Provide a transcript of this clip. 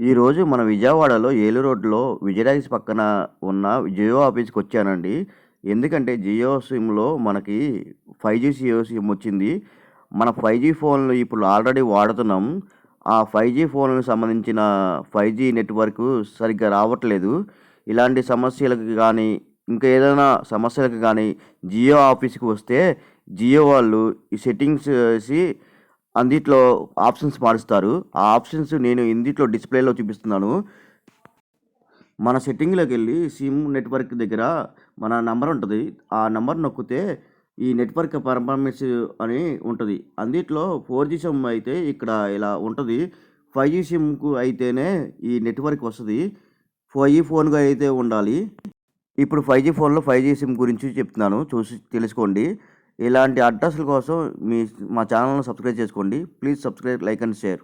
ఈరోజు మన విజయవాడలో ఏలూరు రోడ్లో విజయరాక్స్ పక్కన ఉన్న జియో ఆఫీస్కి వచ్చానండి. ఎందుకంటే జియో సిమ్లో మనకి 5G జియో సిమ్ వచ్చింది. మన 5G ఫోన్లు ఇప్పుడు ఆల్రెడీ వాడుతున్నాం. ఆ 5G ఫోన్లకు సంబంధించిన 5G నెట్వర్క్ సరిగ్గా రావట్లేదు. ఇలాంటి సమస్యలకు కానీ ఇంకా ఏదైనా సమస్యలకు కానీ జియో ఆఫీస్కి వస్తే జియో వాళ్ళు ఈ సెట్టింగ్స్ వేసి అందిట్లో ఆప్షన్స్ మారుస్తారు. ఆ ఆప్షన్స్ నేను ఇందిట్లో డిస్‌ప్లేలో చూపిస్తున్నాను. మన సెట్టింగ్‌లోకెళ్ళి సిమ్ నెట్వర్క్ దగ్గర మన నంబర్ ఉంటది. ఆ నంబర్ నొక్కితే ఈ నెట్వర్క్ పెర్ఫార్మెన్స్ అని ఉంటది. అందిట్లో 4G సిమ్ అయితే ఇక్కడ ఇలా ఉంటది. 5G సిమ్‌కు అయితేనే ఈ నెట్వర్క్ వస్తది. 5G ఫోన్‌గా అయితే ఉండాలి. ఇప్పుడు 5G ఫోన్‌లో 5G సిమ్ గురించి చెప్తున్నాను. చూసి తెలుసుకోండి. ఇలాంటి అడ్రస్‌ల కోసం మా ఛానెల్‌ని సబ్స్క్రైబ్ చేసుకోండి. Please subscribe, like and share.